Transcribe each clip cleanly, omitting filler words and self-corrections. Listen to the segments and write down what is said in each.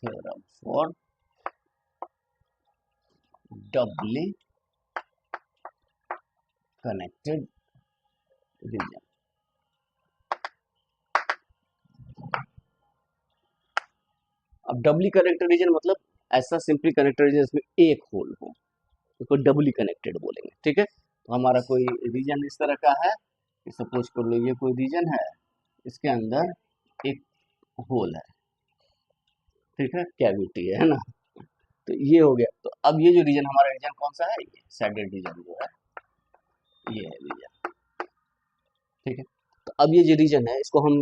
Theorem for doubly connected region। अब डबली connected reason मतलब ऐसा सिंपली कनेक्टेड रीजन जिसमें एक होल हो, उसको डबली कनेक्टेड बोलेंगे। ठीक है, तो हमारा कोई रीजन इस तरह का है, सपोज कर लो ये कोई रीजन है, इसके अंदर एक होल है, ठीक है, कैविटी है ना, तो ये हो गया। तो अब ये जो रीजन हमारा रीजन कौन सा है, ये सैडेड रीजन जो है, ये है रीजन। ठीक है, तो अब ये जो रीजन है इसको हम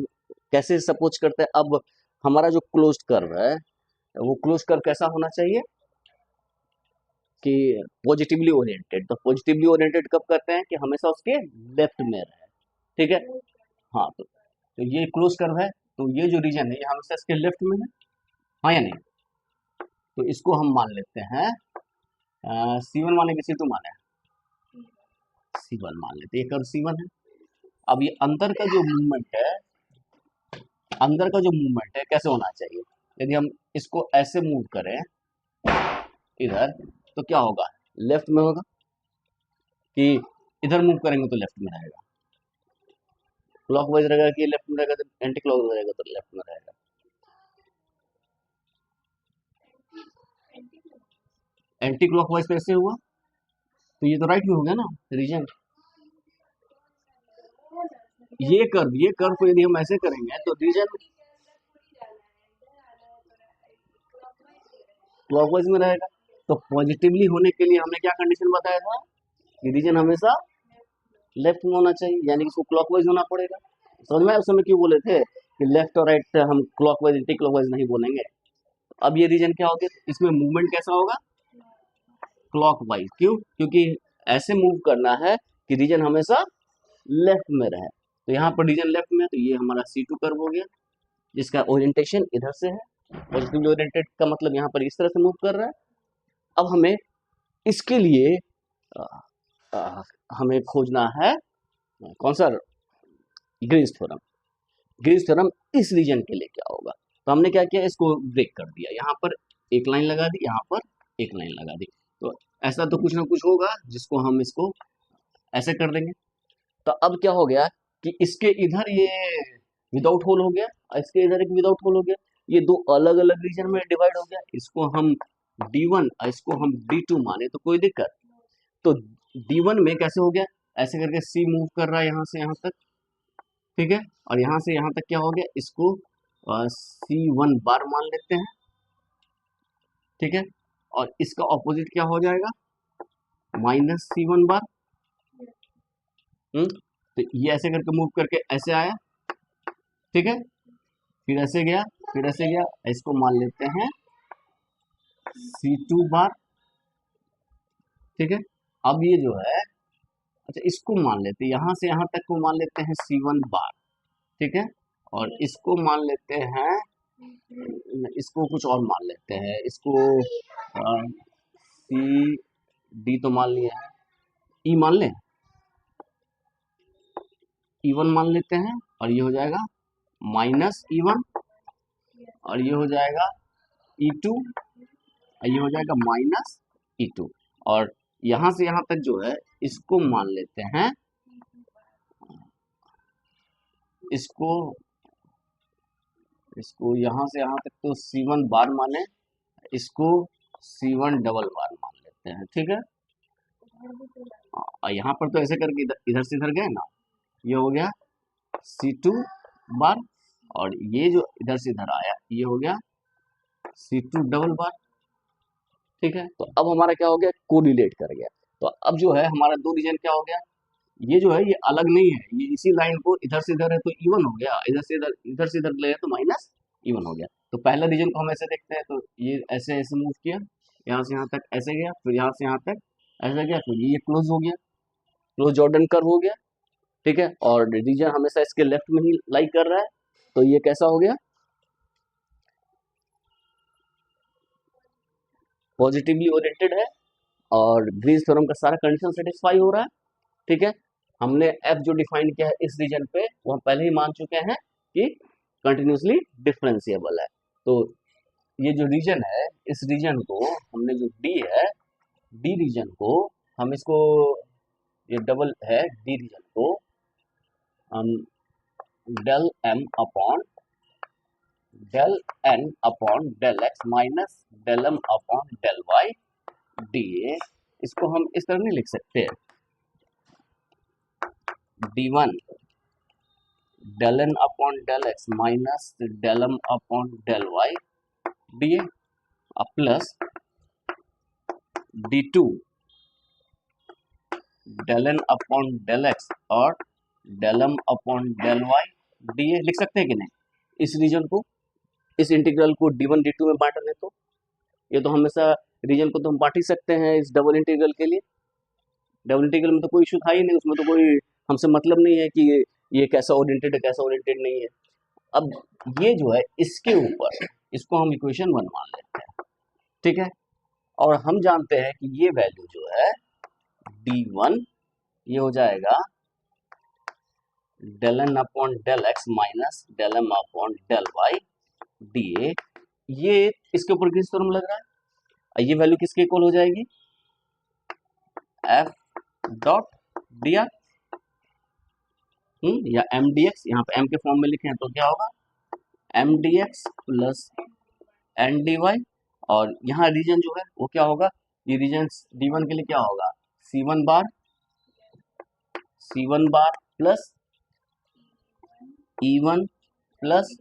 कैसे सपोज करते हैं। अब हमारा जो क्लोज्ड कर्व है वो क्लोज कर्व कैसा होना चाहिए कि पॉजिटिवली ओरिएंटेड। तो पॉजिटिवली ओरिएंटेड कब करते हैं कि हमेशा उसके लेफ्ट में रहे। ठीक है, हाँ, तो ये क्लोज कर्व है, तो ये जो रीजन है ये हमेशा इसके लेफ्ट में है, हाँ या नहीं। तो इसको हम मान लेते हैं C1 माने कि C2 माने, C1 मान लेते हैं, ये कर्व C1 है। अब ये अंदर का जो मूवमेंट है, अंदर का जो मूवमेंट है कैसे होना चाहिए, यदि हम इसको ऐसे मूव करें इधर तो क्या होगा, लेफ्ट में होगा, कि इधर मूव करेंगे तो लेफ्ट में रहेगा, क्लॉकवाइज रहेगा कि लेफ्ट में रहेगा, तो एंटी क्लॉकवाइज रहेगा तो लेफ्ट में रहेगा। एंटी क्लॉकवाइज कैसे हुआ, तो ये तो राइट में हो गया ना रीजन। ये कर्व को यदि हम ऐसे करेंगे तो रीजन क्लॉकवाइज में रहेगा। तो पॉजिटिवली होने के लिए हमने क्या कंडीशन बताया था कि रीजन हमेशा लेफ्ट में होना चाहिए, यानी कि इसको क्लॉकवाइज होना पड़ेगा। समझ में आया उस समय क्यों बोले थे कि लेफ्ट और राइट हम क्लॉकवाइज एंटी क्लॉकवाइज नहीं बोलेंगे। अब ये रीजन क्या हो गया, इसमें मूवमेंट कैसा होगा, क्लॉकवाइज। क्यों, क्योंकि ऐसे मूव करना है कि रीजन हमेशा लेफ्ट में रहे। तो यहाँ पर रीजन लेफ्ट में है, तो ये हमारा C2 कर्व हो गया, जिसका ओरिएंटेशन इधर से है, पॉजिटिवली ओरिएंटेड का मतलब यहाँ पर इस तरह से मूव कर रहा है। अब हमें इसके लिए हमें खोजना है कौन सा, ग्रीन्स थ्योरम। ग्रीन्स थ्योरम इस रीजन के लिए क्या होगा, तो हमने क्या किया, इसको ब्रेक कर दिया, यहाँ पर एक लाइन लगा दी, यहाँ पर एक लाइन लगा दी। तो ऐसा तो कुछ ना कुछ होगा जिसको हम इसको ऐसे कर देंगे। तो अब क्या हो गया कि इसके इधर ये विदाउट होल हो गया, और इसके इधर एक विदाउट होल हो गया, ये दो अलग अलग रीजन में डिवाइड हो गया। इसको हम D1 और इसको हम D2 माने तो कोई दिक्कत। तो D1 में कैसे हो गया, ऐसे करके C मूव कर रहा है यहाँ से यहाँ तक, ठीक है, और यहाँ से यहाँ तक क्या हो गया, इसको C1 बार मान लेते हैं, ठीक है, और इसका ऑपोजिट क्या हो जाएगा, -C1 बार। तो ये ऐसे करके मूव करके ऐसे आया, ठीक है, फिर ऐसे गया, फिर ऐसे गया, इसको मान लेते हैं C2 बार, ठीक है। अब ये जो है, अच्छा इसको मान लेते हैं, यहाँ से यहाँ तक को मान लेते हैं C1 बार, ठीक है, और इसको मान लेते हैं, इसको कुछ और मान लेते हैं, इसको CD तो मान लिया है, E मान लें, E1 मान लेते हैं, और ये हो जाएगा -E1, और ये हो जाएगा E2, और ये हो जाएगा -E2, और यहाँ से यहाँ तक जो है इसको मान लेते हैं, इसको यहाँ से यहाँ तक तो C1 बार माने, इसको C1 डबल बार मान लेते हैं, ठीक है। और यहाँ पर तो ऐसे करके इधर से इधर गए ना, ये हो गया C2 बार, और ये जो इधर से इधर आया ये हो गया C2 डबल बार, ठीक है। तो अब हमारा क्या हो गया, कोरिलेट कर गया। तो अब जो है हमारा दो रीजन क्या हो गया, ये जो है ये अलग नहीं है, ये इसी लाइन को इधर से इधर है तो E1 हो गया, इधर से इधर ले तो -E1 हो गया। तो पहला रीजन को हम ऐसे देखते हैं, तो ये ऐसे ऐसे मूव किया, यहाँ से यहाँ तक ऐसे गया, फिर यहाँ से यहाँ तक ऐसे गया, फिर ये क्लोज हो गया, क्लोज जॉर्डन कर्व हो गया, ठीक है, और रीजन हमेशा इसके लेफ्ट में ही लाई कर रहा है, तो ये कैसा हो गया, पॉजिटिवली ओरिएंटेड है, और ग्रीन्स थ्योरम का सारा कंडीशन सेटिस्फाई हो रहा है, ठीक है। हमने F जो डिफाइन किया है इस रीजन पे वो हम पहले ही मान चुके हैं कि कंटिन्यूसली डिफरेंशिएबल है। तो ये जो रीजन है, इस रीजन को हमने जो डी है, डी रीजन को हम इसको, ये डबल है डी रीजन को हम del M upon del N upon del x minus del M upon del Y D A, इसको हम इस तरह नहीं लिख सकते, D one del N upon del x minus del M upon del Y D A plus D two del N upon del X और del M upon del Y D A लिख सकते हैं कि नहीं? इस रीजन को, इस integral को डी वन डी टू में बांटने, तो ये तो हमेशा रीजन को तो हम बांट ही सकते हैं इस डबल इंटीग्रल के लिए। डबल इंटीग्रल में तो कोई इशू था ही नहीं, उसमें तो कोई हमसे मतलब नहीं है कि ये कैसा ओरिएंटेड है कैसा ओरिएंटेड नहीं है। अब ये जो है इसके ऊपर इसको हम इक्वेशन 1 मान लेते हैं, ठीक है। और हम जानते हैं कि ये वैल्यू जो है d1 ये हो जाएगा del N upon del x minus del M upon del Y D a, ये इसके ऊपर किस तरह लग रहा है, ये वैल्यू किसके इक्वल हो जाएगी, एफ डॉट डी आर या एम डी एक्स, यहाँ पे एम के फॉर्म में लिखे हैं तो क्या होगा m d x plus n d y, और यहाँ रीजन जो है वो क्या होगा, ये रीजन डी वन के लिए क्या होगा सी one bar plus E one plus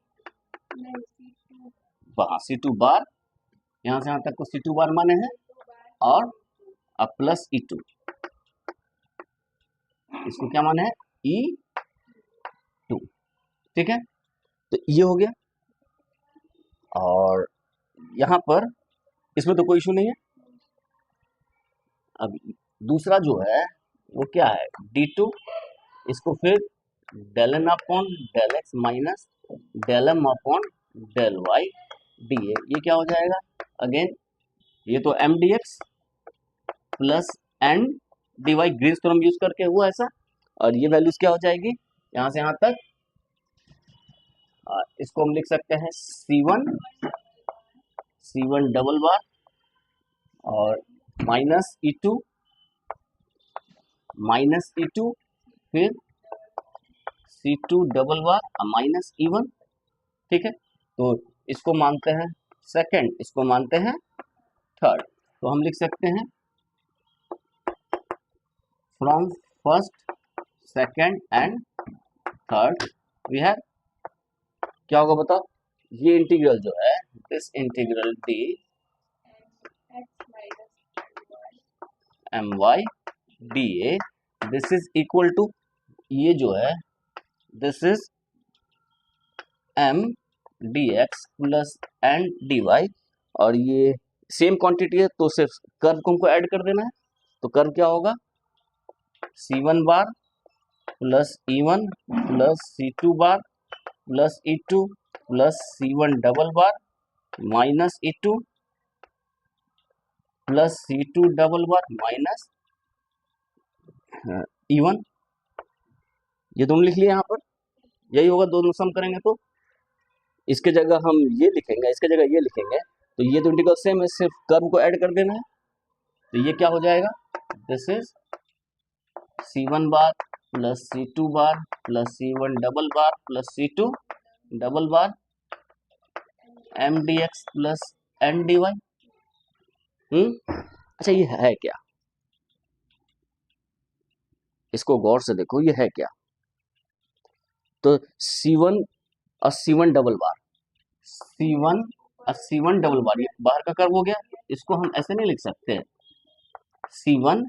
वहाँ सी टू बार, यहाँ से यहाँ तक को सी टू बार माने हैं, और अब प्लस ई टू, इसको क्या माने है ई टू, ठीक है। तो ये हो गया, और यहाँ पर इसमें तो कोई इशू नहीं है। अब दूसरा जो है वो क्या है d2, इसको फिर del N upon del x minus del M upon del Y D a, ये क्या हो जाएगा अगेन, ये तो m d x plus n d y Green's theorem use करके हुआ ऐसा, और ये वैल्यूज क्या हो जाएगी यहाँ से यहाँ तक, इसको हम लिख सकते हैं C1 डबल बार और माइनस ई टू फिर C2 double bar minus E1, ठीक है। तो इसको मानते हैं सेकंड, इसको मानते हैं थर्ड, तो हम लिख सकते हैं from first second and third we have, क्या होगा बताओ, ये इंटीग्रल जो है this integral d m y D a, this is equal to, ये जो है this is m d x plus n d y, और ये सेम क्वांटिटी है तो सिर्फ कर्व को हमको ऐड कर देना है, तो कर्व क्या होगा C1 bar plus E1 plus C2 bar plus E2 plus C1 double bar minus E2 plus C2 double bar minus E1, ये दोनों लिख लिए यहाँ पर, यही होगा, दोनों सम करेंगे तो इसके जगह हम ये लिखेंगे, इसके जगह ये लिखेंगे, तो ये तो इंटीग्रल सेम है, सिर्फ कर्व को ऐड कर देना है, तो ये क्या हो जाएगा this is C1 bar plus C2 bar plus C1 double bar plus C2 double bar m d x plus n d y. अच्छा ये है क्या, इसको गौर से देखो, ये है क्या, तो C1 और C1 डबल बार, C1 और C1 डबल बार, ये बाहर का कर्व हो गया, इसको हम ऐसे नहीं लिख सकते, C1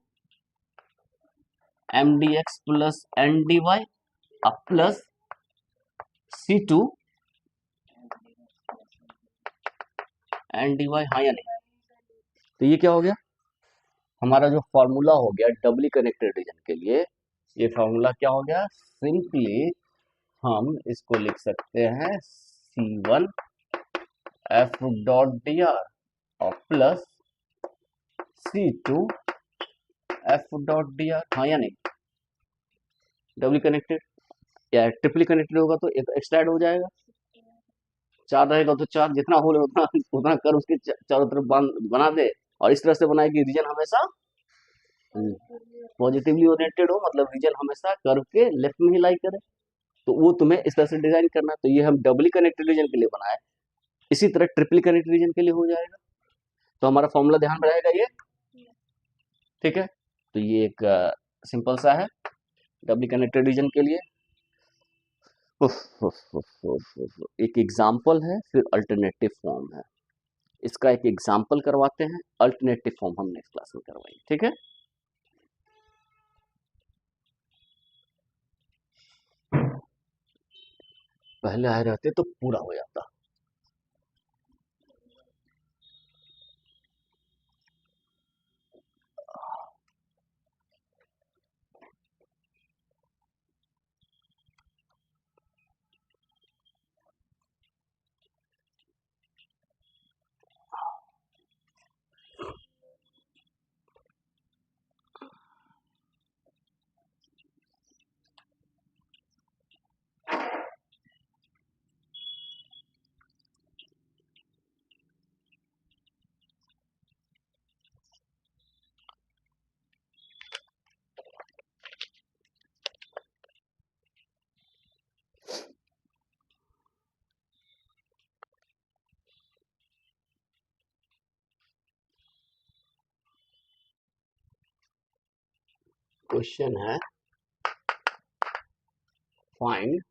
m d x plus n d y plus C2 n d y, हाँ या नहीं, तो ये क्या हो गया हमारा जो फॉर्मूला हो गया डबली कनेक्टेड रीजन के लिए, ये फॉर्मूला क्या हो गया, सिंपली हम इसको लिख सकते हैं C1 F dot D R और plus C2 F dot D R, हाँ या नहीं, डबली कनेक्टेड या ट्रिपली कनेक्टेड होगा तो एक एक्स्ट्रा ऐड हो जाएगा, चार रहेगा तो चार, जितना होल है उतना उतना कर उसके चारों तरफ बना दे, और इस तरह से बनाए कि रीजन हमेशा पॉजिटिवली ओरिएंटेड हो, मतलब रीजन हमेशा कर्व के लेफ्ट में ही लाई करे। तो वो तुम्हें इस तरह से डिजाइन करना है। तो ये हम डबली कनेक्टेड रीजन के लिए बनाए, इसी तरह ट्रिपली कनेक्टेड रीजन के लिए हो जाएगा। तो हमारा फॉर्मूला ध्यान में रहेगा ये, ठीक है। तो ये एक सिंपल सा है डबली कनेक्टेड रीजन के लिए। उफ, उफ, उफ, उफ, उफ, उफ। एक एग्जाम्पल है, फिर अल्टरनेटिव फॉर्म है। इसका एक एग्जाम्पल करवाते हैं, अल्टरनेटिव फॉर्म हम नेक्स्ट क्लास में करवाएंगे, ठीक है। पहले आए रहते तो पूरा हो जाता। क्वेश्चन है, find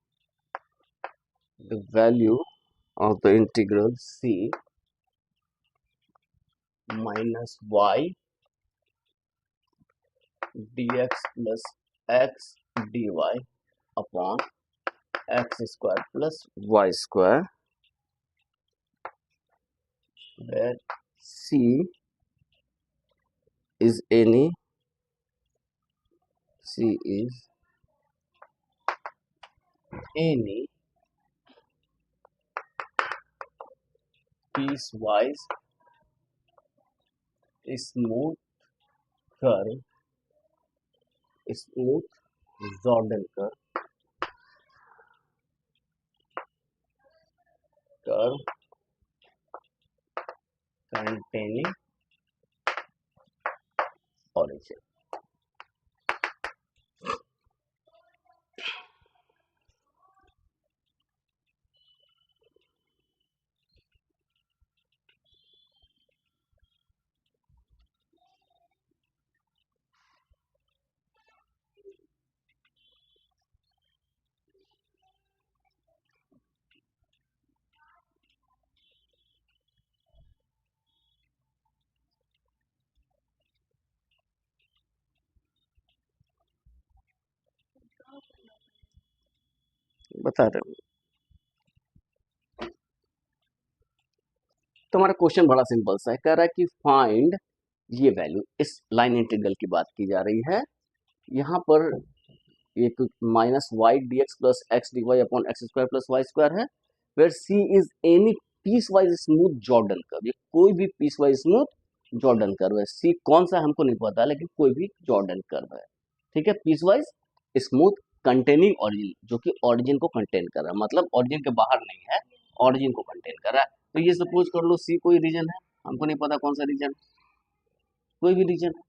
the value of the integral c minus y dx plus x dy upon x square plus y square, where c is any piecewise smooth curve, smooth Jordan curve containing origin। बता रहे हो। तो हमारा question बड़ा simple सा है, कह रहा है कि फाइंड ये वैल्यू, इस लाइन इंटीग्रल की बात की जा रही है। यहाँ पर एक minus Y D x plus X D Y upon x square plus Y square है, where C is any piece wise smooth Jordan curve. ये कोई भी piece wise smooth Jordan curve है। सी कौन सा हमको नहीं पता, लेकिन कोई भी जॉर्डन कर्व है, ठीक है। Piece wise smooth containing origin, जो कि ऑरिजिन को कंटेन कर रहा है, मतलब ऑरिजिन के बाहर नहीं है, ऑरिजिन को कंटेन कर रहा है। तो ये सपोज कर लो सी कोई रीजन है, हमको नहीं पता कौन सा रीजन, कोई भी रीजन है,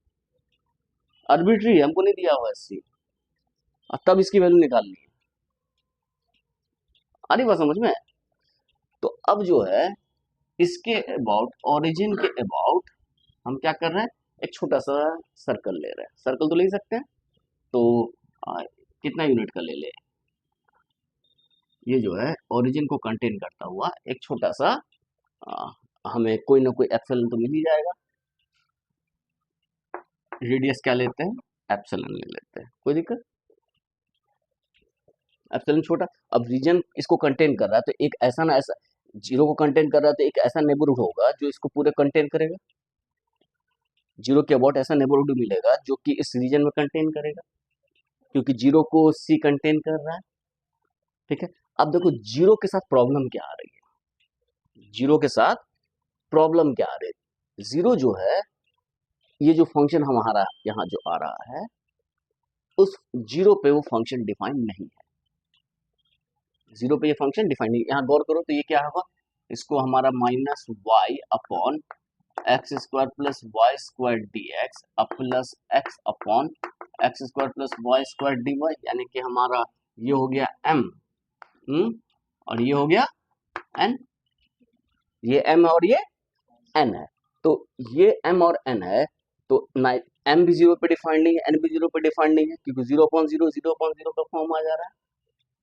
आर्बिट्री है, हमको नहीं दिया हुआ है सी, और तब इसकी वैल्यू निकालनी है। आ रही बात समझ में? तो अब जो है इसके अबाउट, ओरिजिन के अबाउट हम क्या कर रहे हैं, एक छोटा सा सर्कल ले रहे हैं। सर्कल तो ले ही सकते हैं, तो कितना यूनिट का ले ले, ये जो है ओरिजिन को कंटेन करता हुआ एक छोटा सा आ, हमें कोई ना कोई एप्सिलॉन तो मिल ही जाएगा। रेडियस क्या लेते हैं, एप्सिलॉन ले लेते हैं, कोई दिक्कत। एप्सिलॉन छोटा, अब रीजन इसको कंटेन कर रहा है, तो एक ऐसा ना ऐसा, जीरो को कंटेन कर रहा है तो एक ऐसा नेबरहुड होगा जो इसको पूरे कंटेन करेगा। जीरो के अबाउट ऐसा नेबरहुड मिलेगा जो कि इस रीजन में कंटेन करेगा, क्योंकि जीरो को सी कंटेन कर रहा है, ठीक है। अब देखो जीरो के साथ प्रॉब्लम क्या आ रही है, जीरो के साथ प्रॉब्लम क्या आ रही है, जीरो जो है, ये जो फंक्शन हमारा यहाँ जो आ रहा है, उस जीरो पे वो फंक्शन डिफाइन नहीं है। जीरो पे ये फंक्शन डिफाइन नहीं, यहाँ गौर करो तो ये क्या होगा, इसको हमारा minus y upon x square plus Y square d x plus x upon x square plus Y square d y, यानी कि हमारा ये हो गया m, और ये हो गया n, ये m और ये n है। तो ये m और n है, तो m भी 0 पे डिफाइंड नहीं है, n भी 0 पे डिफाइंड नहीं है, क्योंकि 0.0 का फॉर्म आ जा रहा है।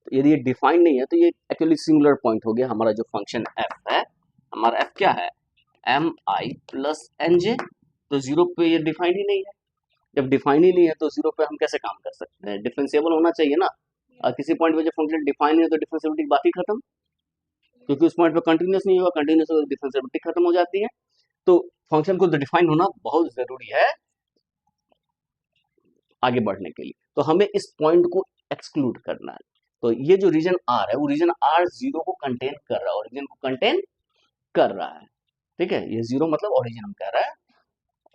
तो यदि ये डिफाइंड नहीं है तो ये एक्चुअली सिंगुलर पॉइंट हो गया। हमारा जो फंक्शन f है, हमारा f क्या है, mi प्लस nj, तो 0 पे ये डिफाइंड ही नहीं है। जब डिफाइंड ही नहीं है तो 0 पे हम कैसे काम कर सकते हैं, डिफरेंशिएबल होना चाहिए ना। और किसी पॉइंट पे जो फंक्शन डिफाइन है तो डिफरेंशिएबिलिटी बात ही खत्म, क्योंकि उस पॉइंट पे कंटिन्यूस नहीं होगा, कंटिन्यूस होगा तो डिफरेंशिएबिलिटी खत्म हो जाती है। तो फंक्शन को डिफाइन होना बहुत जरूरी है आगे बढ़ने के लिए। तो हमें इस पॉइंट को एक्सक्लूड करना है। तो ये जो रीजन आर है वो रीजन आर 0 को कंटेन कर रहा है, ओरिजिन को कंटेन कर रहा है। ठीक है, ये 0 मतलब ओरिजिन हम कह रहा है,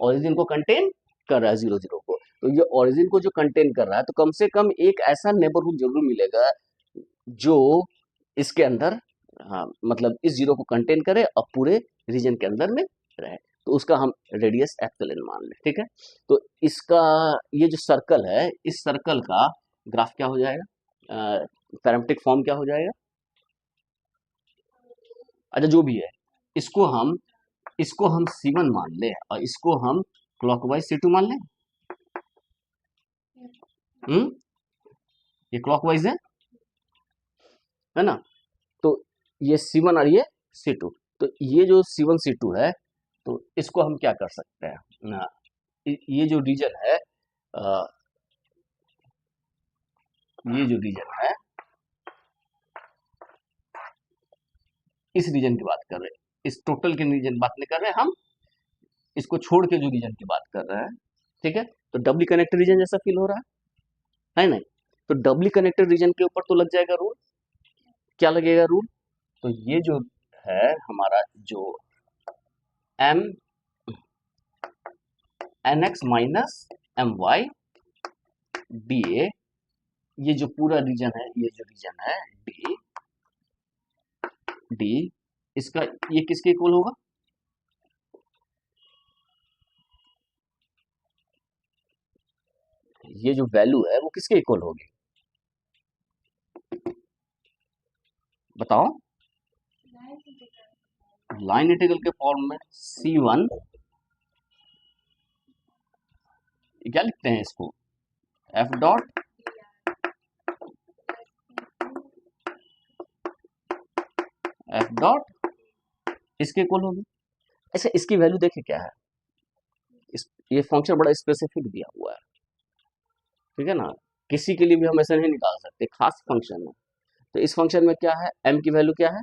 ओरिजिन को कंटेन कर रहा है 0 को। तो ये ओरिजिन को जो कंटेन कर रहा है, तो कम से कम एक ऐसा नेबरहुड जरूर मिलेगा जो इसके अंदर, हाँ मतलब इस 0 को कंटेन करे और पूरे रीजन के अंदर में रहे। तो उसका हम रेडियस एप्सिलॉन मान लें। ठीक है, तो इसका ये जो सर्कल है, इस सर्कल का ग्राफ क्या हो जाएगा, पैरामीट्रिक फॉर्म क्या हो जाएगा, अच्छा जो भी है, इसको हम C1 मान लें और इसको हम क्लॉकवाइज C2 मान लें। ये क्लॉकवाइज है ना। तो ये C1 और ये C2, तो ये जो C1 C2 है, तो इसको हम क्या कर सकते हैं ना, ये जो रीजन है, ये जो रीजन है, इस रीजन की बात कर रहे हैं, इस टोटल के रीजन बात नहीं कर रहे हैं हम, इसको छोड़ के जो रीजन की बात कर रहे हैं। ठीक है, तो डबली कनेक्टेड रीजन जैसा फील हो रहा है नहीं, तो डबली कनेक्टेड रीजन के ऊपर तो लग जाएगा रूल। क्या लगेगा रूल, तो ये जो है हमारा जो m nx minus m y D a, ये जो पूरा रीजन है, ये जो रीजन है डी डी, इसका ये किसके इक्वल होगा, ये जो वैल्यू है वो किसके इक्वल होगी बताओ, लाइन इंटीग्रल के फॉर्म में C1, क्या लिखते हैं इसको, f डॉट इसके इक्वल होगी। अच्छा इसकी वैल्यू देखे क्या है, ये फंक्शन बड़ा स्पेसिफिक दिया हुआ है, ठीक है ना, किसी के लिए भी हम ऐसा नहीं निकाल सकते, खास फंक्शन है। तो इस फंक्शन में क्या है, m की वैल्यू क्या है,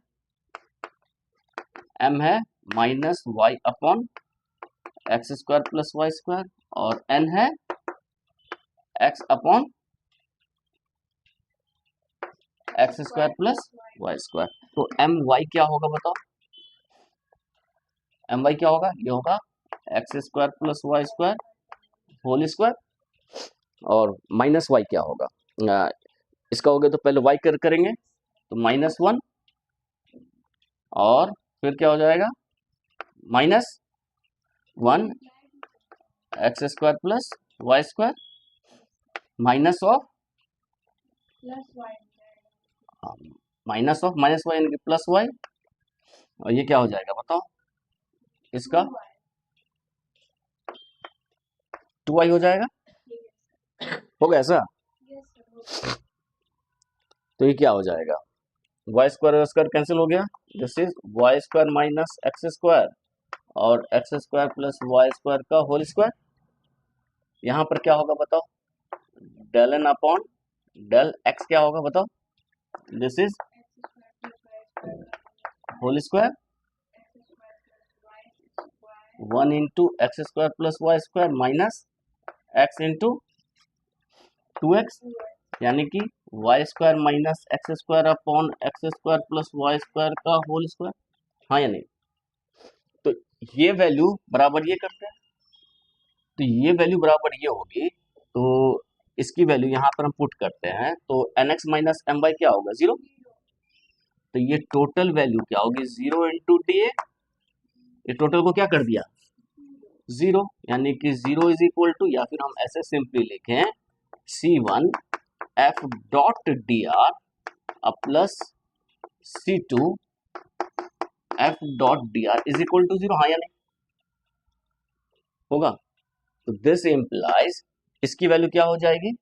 m है minus y upon x square plus Y square, और n है x upon x square plus Y square. तो एम वाई क्या होगा बताओ, एम वाई क्या होगा, ये होगा x square plus Y square whole square, और माइनस वाई क्या होगा, इसका हो गया तो पहले वाई करेंगे तो -1, और फिर क्या हो जाएगा -1 x square plus Y square minus of minus y यानी कि प्लस वाई, और ये क्या हो जाएगा बताओ, इसका 2y हो जाएगा, होगा ऐसा, तो ये क्या हो जाएगा, वाई स्क्वायर कैंसिल हो गया, this is Y square minus X square और X square plus Y square का होल स्क्वायर। यहाँ पर क्या होगा बताओ, del N upon del X क्या होगा बताओ, this is whole square 1 into X square plus Y square minus X into 2x, यानी कि Y square minus X square upon x square plus Y square का होल स्क्वायर, हाँ या नहीं। तो ये वैल्यू बराबर ये करते हैं, तो ये वैल्यू बराबर ये होगी, तो इसकी वैल्यू यहाँ पर हम पुट करते हैं, तो n x minus m y क्या होगा 0, तो ये टोटल वैल्यू क्या होगी, 0 इंटू डी ए, ये टोटल को क्या कर दिया, 0, यानी कि 0 इज इक्वल टू, या फिर हम ऐसे सिंपली लिखें C1 F dot D r plus C2 F dot D r is equal to 0, हाँ या नहीं होगा। तो दिस इम्प्लाइज, इसकी वैल्यू क्या हो जाएगी,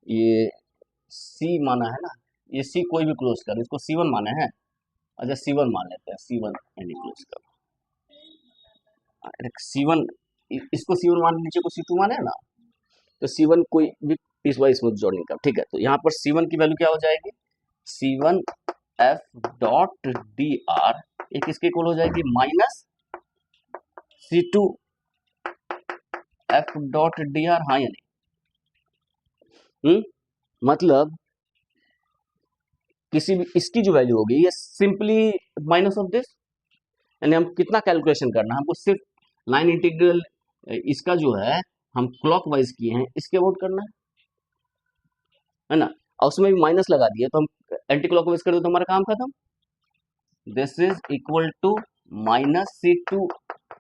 ये C माना है ना, ये C कोई भी क्लोज कर, इसको C1 माना है, अच्छा C1 मान लेते हैं, C1 एंड क्लोज कर, C1, इसको C1 मान, नीचे को C2 माने है ना, तो C1 कोई भी पीस वाइज स्मूथ जॉइनिंग का, ठीक है। तो यहाँ पर C1 की वैल्यू क्या हो जाएगी, C1 F dot D R, एक इसके इक्वल हो जाएगी minus C2 F dot D R, हाँ या नहीं, मतलब किसी भी इसकी जो वैल्यू होगी ये सिंपली माइनस ऑफ दिस, यानी हम कितना कैलकुलेशन करना है हमको, सिर्फ लाइन इंटीग्रल इसका जो है हम क्लॉकवाइज किए हैं इसके अबाउट करना है ना, और उसमें भी माइनस लगा दिए तो हम एंटी क्लॉकवाइज कर दो तो हमारा काम खत्म। This is equal to minus C2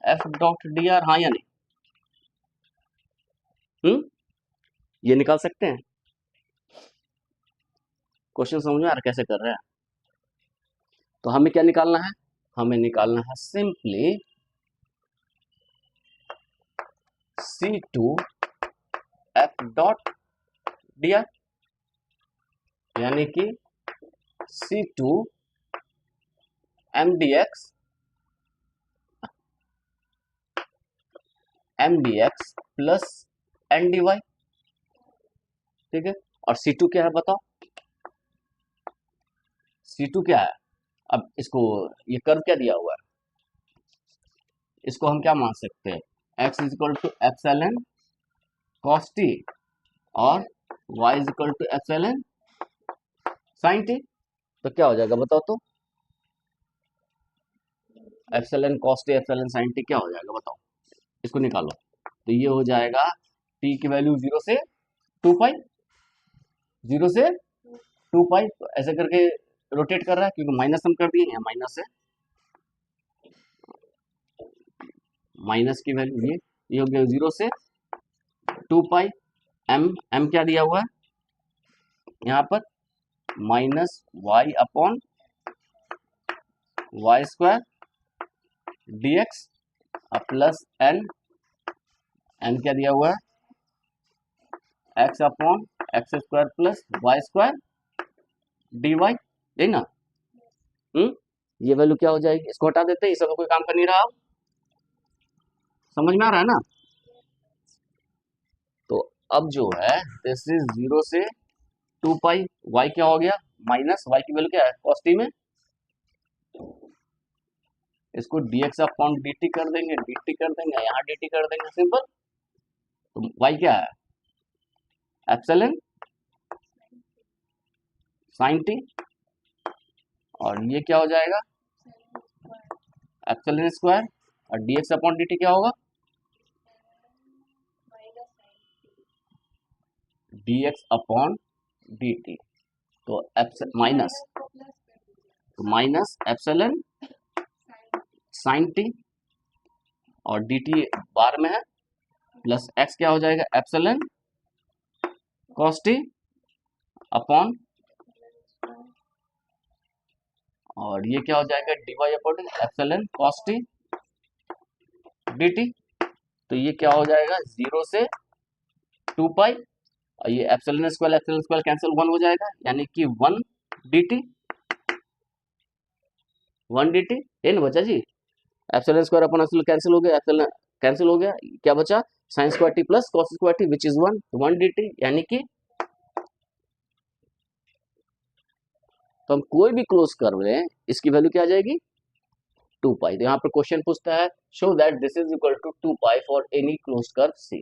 F dot D R, हाँ या नहीं, ये निकाल सकते हैं, क्वेश्चन समझ में आ रहा कैसे कर रहे हैं। तो हमें क्या निकालना है, हमें निकालना है simply C2 F dot D R, यानी कि C2 MDX प्लस NDY, ठीक है। और C2 क्या है बताओ, C2 क्या है, अब इसको, ये कर्व क्या दिया हुआ है, इसको हम क्या मान सकते हैं, x इज इक्वल टू एप्सिलॉन cos t और y इज इक्वल टू एप्सिलॉन sin t, तो क्या हो जाएगा बताओ, तो epsilon cos t epsilon sin t क्या हो जाएगा बताओ, इसको निकालो। तो ये हो जाएगा t की वैल्यू 0 से 2 पाई, 0 से 2 पाई, तो ऐसे करके रोटेट कर रहा है क्योंकि माइनस हम कर दिए हैं, माइनस है, माइनस की वैल्यू ये हो गया 0 से 2 पाई, m क्या दिया हुआ है यहाँ पर, minus y upon y square dx plus n क्या दिया हुआ है, x upon x square plus Y square dy, यही ना, ये वैल्यू क्या हो जाएगी, इसको हटा देते हैं, इस सब कोई काम कर नहीं रहा, समझ में आ रहा है ना। तो अब जो है दिस इज 0 से 2 पाई, y क्या हो गया, माइनस y की वैल्यू क्या है cos t में, इसको dx अपॉन dt कर देंगे, dt कर देंगे, यहाँ dt कर देंगे, सिंपल। तो y क्या है, एप्सिलॉन sin t, और ये क्या हो जाएगा, एप्सिलॉन स्क्वायर, और dx अपॉन dt क्या होगा, dx अपॉन dt, तो माइनस, तो माइनस एप्सिलॉन sin t और dt बार में है, प्लस x क्या हो जाएगा, एप्सिलॉन cos t अपॉन, और ये क्या हो जाएगा dy upon epsilon cos t dt, तो ये क्या हो जाएगा 0 से 2 पाई, और ये एप्सिलॉन स्क्वायर कैंसिल 1 हो जाएगा, यानी कि 1 dt, 1 dt, ये ना बचा जी, epsilon square upon epsilon cancel हो गया, एप्सिलॉन कैंसिल हो गया, क्या बचा sin square t plus cos square t which is 1 dt, यानी कि, तो हम कोई भी क्लोज कर्व लें इसकी वैल्यू क्या आ जाएगी 2 पाई। तो यहाँ पर क्वेश्चन पूछता है show that this is equal to 2 pi for any close curve C।